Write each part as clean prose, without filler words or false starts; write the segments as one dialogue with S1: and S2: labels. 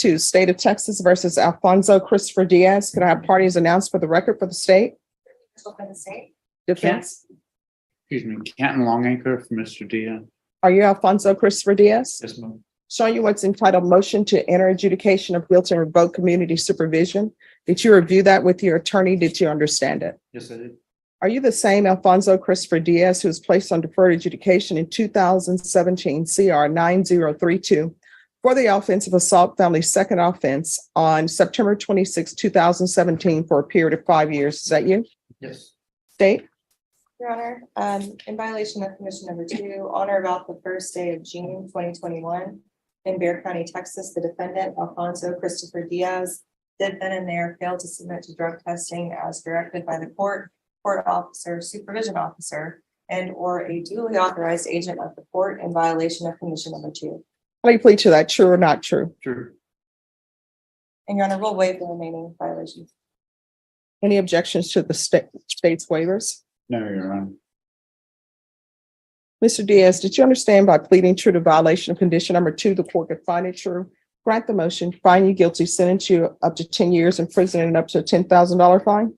S1: to State of Texas versus Alfonso Christopher Diaz. Could I have parties announced for the record for the state?
S2: For the state.
S1: Defense.
S3: Excuse me, Canton Longacre for Mr. Diaz.
S1: Are you Alfonso Christopher Diaz?
S3: Yes, ma'am.
S1: Showing you what's entitled motion to enter adjudication of guilt and revoke community supervision. Did you review that with your attorney? Did you understand it?
S3: Yes, I did.
S1: Are you the same Alfonso Christopher Diaz who was placed on deferred adjudication in 2017 CR 9032 for the offense of assault family second offense on September 26, 2017 for a period of 5 years? Is that you?
S3: Yes.
S1: State?
S2: Your Honor, in violation of condition number 2, on or about the first day of June 2021 in Bexar County, Texas, the defendant Alfonso Christopher Diaz did then and there fail to submit to drug testing as directed by the court officer, supervision officer, and or a duly authorized agent of the court in violation of condition number 2.
S1: How do you plead to that? True or not true?
S3: True.
S2: And Your Honor, we'll waive the remaining violations.
S1: Any objections to the state's waivers?
S3: No, Your Honor.
S1: Mr. Diaz, did you understand by pleading true to violation of condition number 2, the court could find it true, grant the motion, find you guilty, sentence you up to 10 years in prison and up to a $10,000 fine?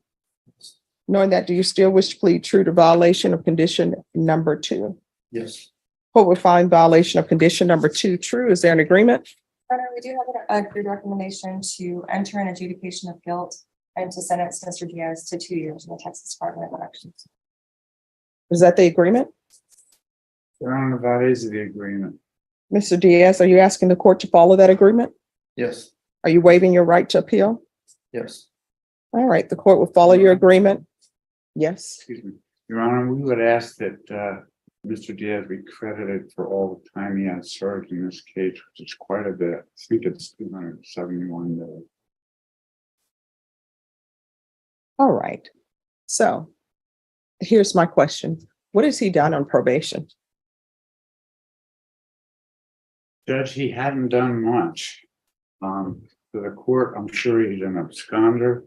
S1: Knowing that, do you still wish to plead true to violation of condition number 2?
S3: Yes.
S1: Court would find violation of condition number 2 true. Is there an agreement?
S2: Your Honor, we do have a good recommendation to enter an adjudication of guilt and to sentence Mr. Diaz to 2 years in the Texas Department of Elections.
S1: Is that the agreement?
S3: Your Honor, that is the agreement.
S1: Mr. Diaz, are you asking the court to follow that agreement?
S3: Yes.
S1: Are you waiving your right to appeal?
S3: Yes.
S1: All right, the court will follow your agreement. Yes.
S3: Excuse me. Your Honor, we would ask that Mr. Diaz be credited for all the time he has served in this case, which is quite a bit. I think it's 271 days.
S1: All right. So here's my question. What has he done on probation?
S3: Judge, he hadn't done much. To the court, I'm sure he's an absconder.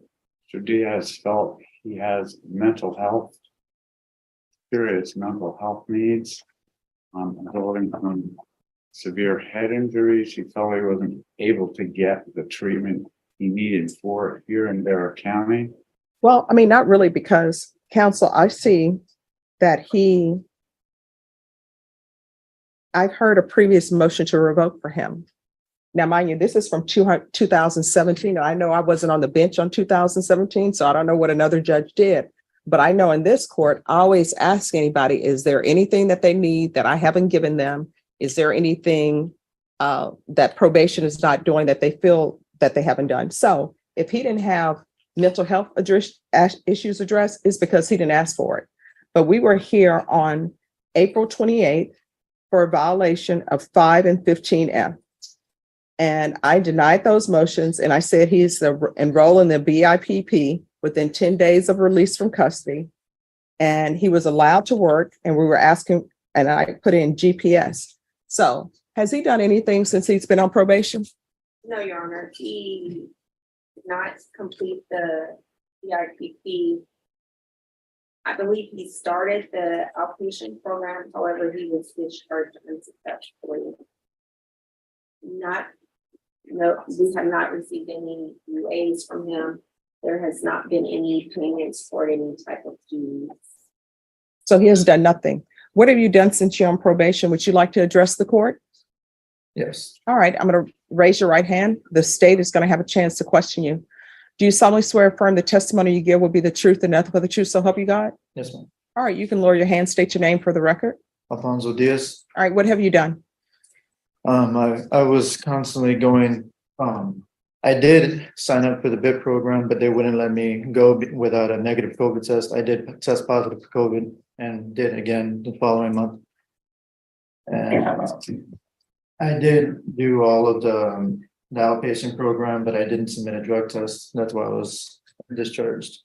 S3: Mr. Diaz felt he has mental health, serious mental health needs, resulting from severe head injuries. He felt he wasn't able to get the treatment he needed for it here in Bexar County.
S1: Well, I mean, not really, because counsel, I see that I've heard a previous motion to revoke for him. Now, mind you, this is from 2017. I know I wasn't on the bench on 2017, so I don't know what another judge did. But I know in this court, I always ask anybody, is there anything that they need that I haven't given them? Is there anything that probation is not doing that they feel that they haven't done? So if he didn't have mental health issues addressed, it's because he didn't ask for it. But we were here on April 28th for a violation of 5 and 15F. And I denied those motions, and I said he's enroll in the BIPP within 10 days of release from custody. And he was allowed to work, and we were asking, and I put in GPS. So has he done anything since he's been on probation?
S4: No, Your Honor, he did not complete the BIPP. I believe he started the outpatient program, however, he was discharged unsuccessfully. No, we have not received any UAs from him. There has not been any payments for any type of dues.
S1: So he has done nothing. What have you done since you're on probation? Would you like to address the court?
S3: Yes.
S1: All right, I'm going to raise your right hand. The state is going to have a chance to question you. Do you solemnly swear or affirm the testimony you give will be the truth and nothing but the truth, so help you God?
S5: Yes, ma'am.
S1: All right, you can lower your hand, state your name for the record.
S5: Alfonso Diaz.
S1: All right, what have you done?
S5: I was constantly going, I did sign up for the BIP program, but they wouldn't let me go without a negative COVID test. I did test positive for COVID and did again the following month. And I did do all of the outpatient program, but I didn't submit a drug test. That's why I was discharged.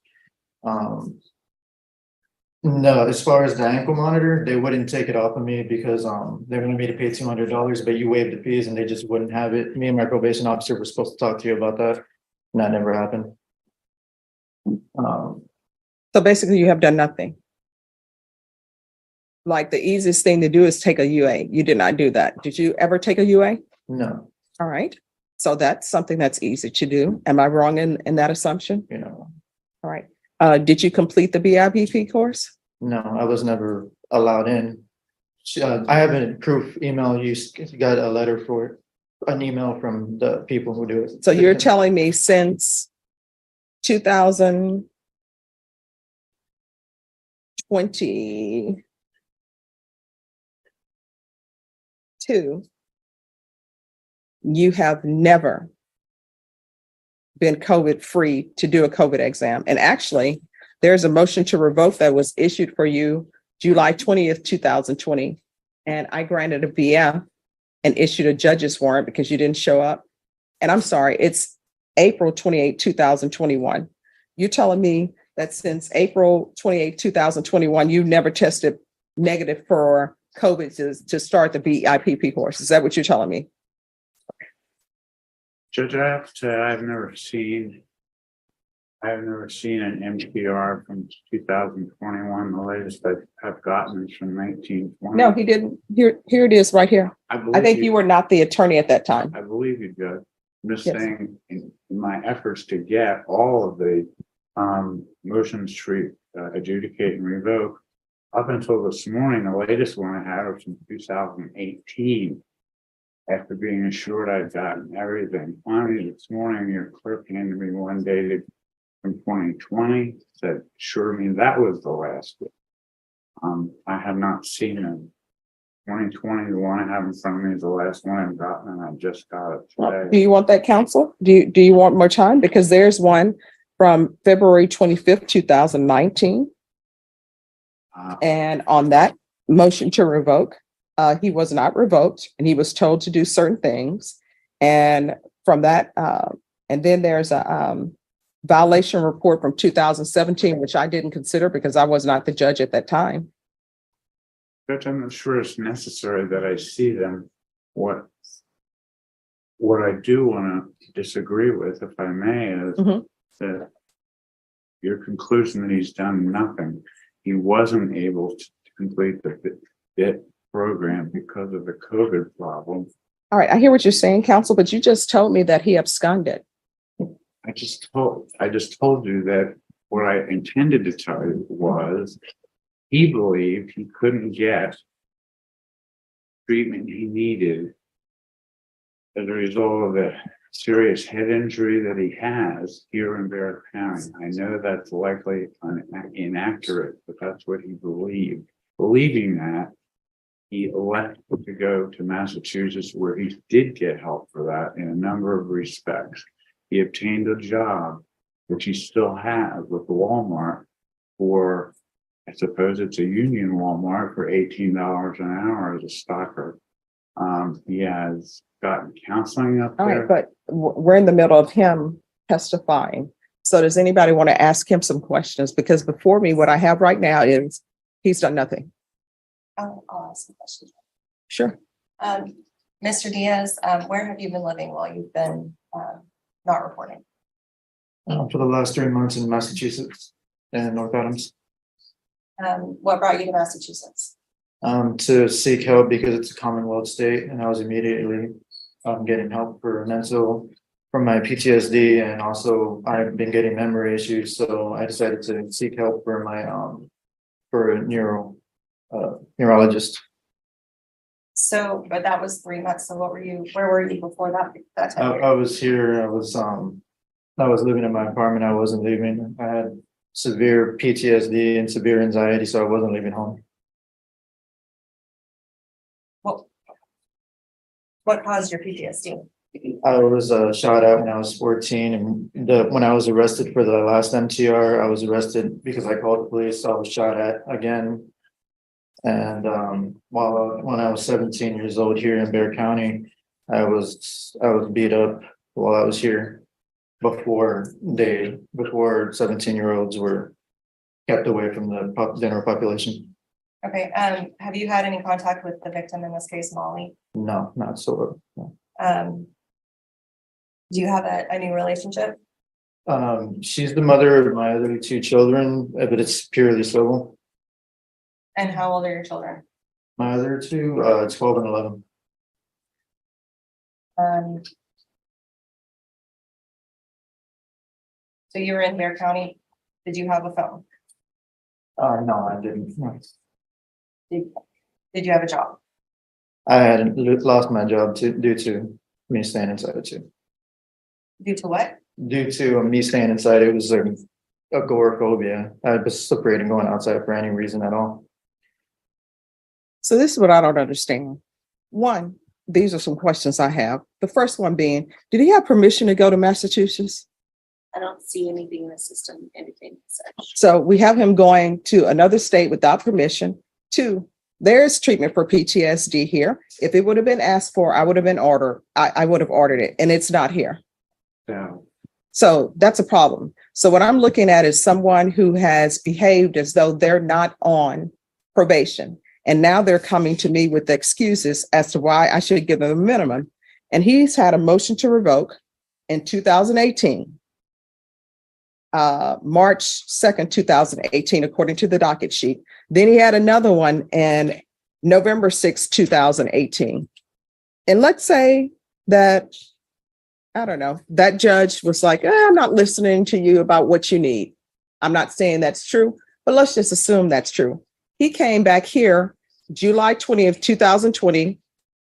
S5: No, as far as the ankle monitor, they wouldn't take it off of me because they wanted me to pay $200, but you waived the fees and they just wouldn't have it. Me and my probation officer were supposed to talk to you about that, and that never happened.
S1: So basically you have done nothing. Like the easiest thing to do is take a UA. You did not do that. Did you ever take a UA?
S5: No.
S1: All right. So that's something that's easy to do. Am I wrong in that assumption?
S5: you know.
S1: All right. Did you complete the BIPP course?
S5: No, I was never allowed in. I have a proof email, got a letter for it, an email from the people who do it.
S1: So you're telling me since 2022, you have never been COVID-free to do a COVID exam. And actually, there's a motion to revoke that was issued for you July 20th, 2020. And I granted a BF and issued a judge's warrant because you didn't show up. And I'm sorry, it's April 28, 2021. You're telling me that since April 28, 2021, you never tested negative for COVID to start the BIPP course. Is that what you're telling me?
S3: Judge, I have to say, I've never seen an MPR from 2021. The latest I've gotten is from 1920.
S1: No, he didn't. Here it is right here. I think you were not the attorney at that time.
S3: I believe you, Judge. I'm just
S1: Yes.
S3: saying, in my efforts to get all of the motions to adjudicate and revoke, up until this morning, the latest one I had was from 2018. After being assured I'd gotten everything. Finally, this morning, your clerk handed me one dated from 2020, said, sure me that was the last one. I have not seen it. 2020, the one I have in front of me is the last one I've gotten, and I just got it
S1: Do
S3: today.
S1: you want that, counsel? Do you want more time? Because there's one from February 25th, 2019. And on that motion to revoke, he was not revoked and he was told to do certain things. And from that, and then there's a violation report from 2017, which I didn't consider because I was not the judge at that time.
S3: Judge, I'm not sure it's necessary that I see them. What I do want to disagree with, if I may, is
S1: Mhm.
S3: that your conclusion that he's done nothing. He wasn't able to complete the BIT program because of the COVID problem.
S1: All right, I hear what you're saying, counsel, but you just told me that he absconded.
S3: I just told you that what I intended to tell you was he believed he couldn't get treatment he needed as a result of the serious head injury that he has here in Barrett County. I know that's likely inaccurate, but that's what he believed. Believing that, he elected to go to Massachusetts, where he did get help for that in a number of respects. He obtained a job, which he still has with Walmart for, I suppose it's a union Walmart, for $18 an hour as a stalker. He has gotten counseling up
S1: All
S3: there.
S1: right, but we're in the middle of him testifying. So does anybody want to ask him some questions? Because before me, what I have right now is he's done nothing.
S2: I'll ask some questions.
S1: Sure.
S2: Mr. Diaz, where have you been living while you've been not reporting?
S5: For the last 3 months in Massachusetts and North Adams,
S2: What brought you to Massachusetts?
S5: to seek help because it's a Commonwealth state, and I was immediately getting help for from my PTSD, and also I've been getting memory issues, so I decided to seek help for my for a neurologist.
S2: So, but that was 3 months. So where were you before that time?
S5: I was here. I was living in my apartment. I wasn't leaving. I had severe PTSD and severe anxiety, so I wasn't leaving home.
S2: What caused your PTSD?
S5: I was shot at when I was 14, and when I was arrested for the last MTR, I was arrested because I called the police. I was shot at again, and when I was 17 years old here in Bexar County, I was beat up while I was here before 17-year-olds were kept away from the general population.
S2: Okay, have you had any contact with the victim in this case, Molly?
S5: No, not so. No.
S2: Do you have a new relationship?
S5: She's the mother of my other 2 children, but it's purely civil.
S2: And how old are your children?
S5: My other 2, 12 and 11.
S2: So you were in Bear County. Did you have a phone?
S5: No, I didn't.
S2: Did you have a job?
S5: I had lost my job due to me staying inside too.
S2: Due to what?
S5: Due to me staying inside, it was agoraphobia. I was separating going outside for any reason at all.
S1: So this is what I don't understand. One, these are some questions I have. The first one being, did he have permission to go to Massachusetts?
S4: I don't see anything in the system indicating such.
S1: So we have him going to another state without permission. Two, there is treatment for PTSD here. If it would have been asked for, I would have been ordered. I would have ordered it, and it's not here.
S3: Yeah.
S1: So that's a problem. So what I'm looking at is someone who has behaved as though they're not on probation. And now they're coming to me with excuses as to why I should give them a minimum. And he's had a motion to revoke in 2018. March 2nd, 2018, according to the docket sheet. Then he had another one in November 6th, 2018. And let's say that, I don't know, that judge was like, I'm not listening to you about what you need. I'm not saying that's true, but let's just assume that's true. He came back here July 20th, 2020.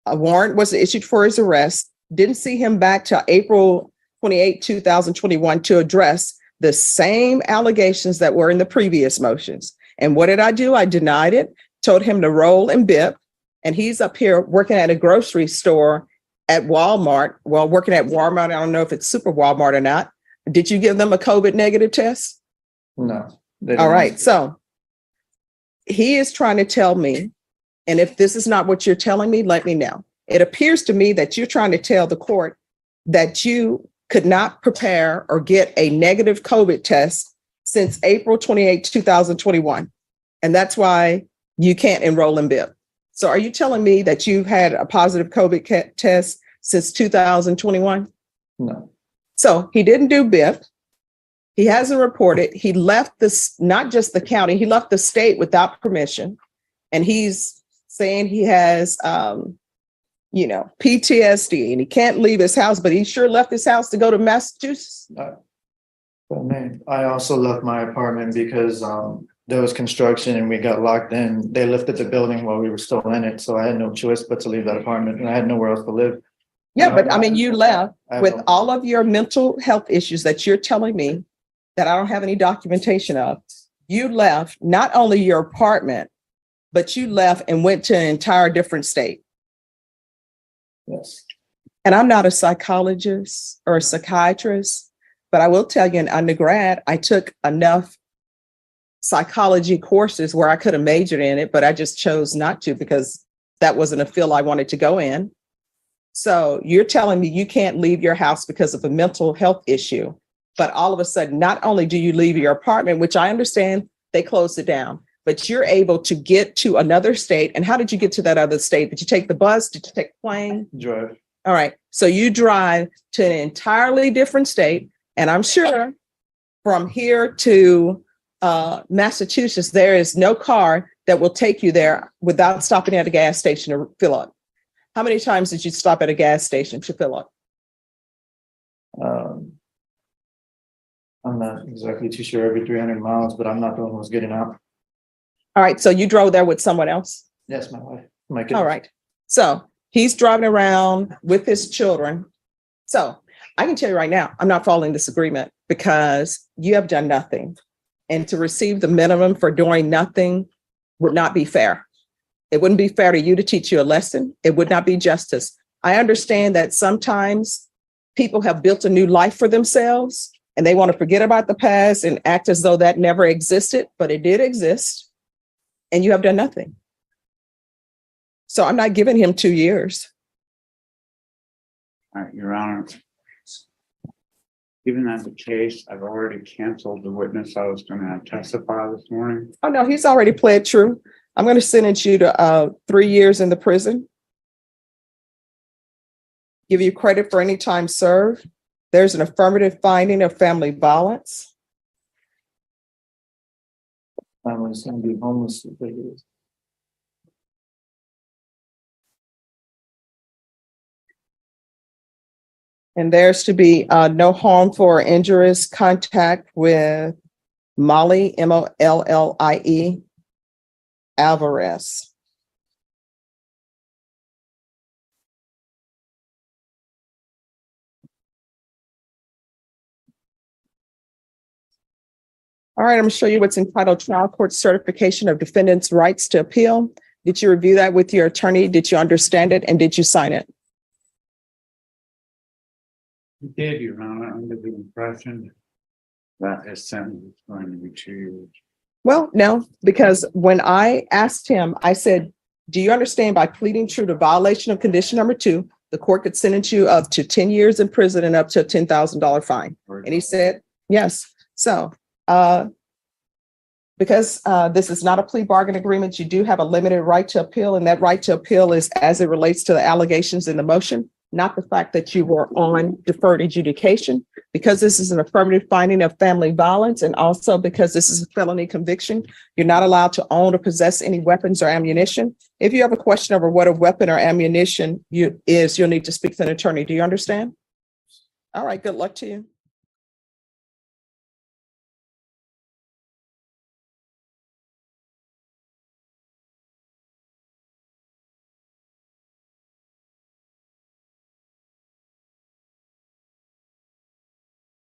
S1: A warrant was issued for his arrest. Didn't see him back till April 28, 2021 to address the same allegations that were in the previous motions. And what did I do? I denied it, told him to roll and bip. And he's up here working at a grocery store at Walmart. Well, working at Walmart, I don't know if it's Super Walmart or not. Did you give them a COVID negative test?
S5: No.
S1: All right. So he is trying to tell me, and if this is not what you're telling me, let me know. It appears to me that you're trying to tell the court that you could not prepare or get a negative COVID test since April 28, 2021. And that's why you can't enroll in BIP. So are you telling me that you've had a positive COVID test since 2021?
S5: No.
S1: So he didn't do BIP. He hasn't reported. He left this, not just the county, he left the state without permission. And he's saying he has, PTSD and he can't leave his house, but he sure left his house to go to Massachusetts.
S5: I also left my apartment because there was construction and we got locked in. They lifted the building while we were still in it. So I had no choice but to leave that apartment and I had nowhere else to live.
S1: Yeah, but I mean, you left with
S5: no-
S1: all of your mental health issues that you're telling me that I don't have any documentation of. You left not only your apartment, but you left and went to an entire different state.
S5: Yes.
S1: And I'm not a psychologist or a psychiatrist, but I will tell you in undergrad, I took enough psychology courses where I could have majored in it, but I just chose not to because that wasn't a field I wanted to go in. So you're telling me you can't leave your house because of a mental health issue, but all of a sudden, not only do you leave your apartment, which I understand they closed it down, but you're able to get to another state. And how did you get to that other state? Did you take the bus? Did you take the plane?
S5: Drive.
S1: All right. So you drive to an entirely different state. And I'm sure from here to Massachusetts, there is no car that will take you there without stopping at a gas station to fill up. How many times did you stop at a gas station to fill up?
S5: I'm not exactly too sure every 300 miles, but I'm not the one who was getting out.
S1: All right. So you drove there with someone else?
S5: Yes, my wife. My kid.
S1: All right. So he's driving around with his children. So I can tell you right now, I'm not following this agreement because you have done nothing. And to receive the minimum for doing nothing would not be fair. It wouldn't be fair to you to teach you a lesson. It would not be justice. I understand that sometimes people have built a new life for themselves and they want to forget about the past and act as though that never existed, but it did exist. And you have done nothing. So I'm not giving him 2 years.
S3: All right, Your Honor. Given that the case, I've already canceled the witness I was going to testify this morning.
S1: Oh, no, he's already pled true. I'm going to sentence you to 3 years in the prison. Give you credit for any time served. There's an affirmative finding of family violence.
S5: I'm going to be homeless for 3 years.
S1: And there's to be no harmful or injurious contact with Molly, Mollie Alvarez. All right, I'm gonna show you what's entitled Trial Court Certification of Defendants' Rights to Appeal. Did you review that with your attorney? Did you understand it? And did you sign it?
S3: He did, Your Honor, under the impression that his sentence was going to be 2 years.
S1: Well, no, because when I asked him, I said, do you understand by pleading true to violation of condition number 2, the court could sentence you up to 10 years in prison and up to a $10,000 fine? And he said, yes. So, because this is not a plea bargain agreement, you do have a limited right to appeal, and that right to appeal is as it relates to the allegations in the motion, not the fact that you were on deferred adjudication. Because this is an affirmative finding of family violence, and also because this is a felony conviction, you're not allowed to own or possess any weapons or ammunition. If you have a question over what a weapon or ammunition you'll need to speak to an attorney. Do you understand? All right, good luck to you.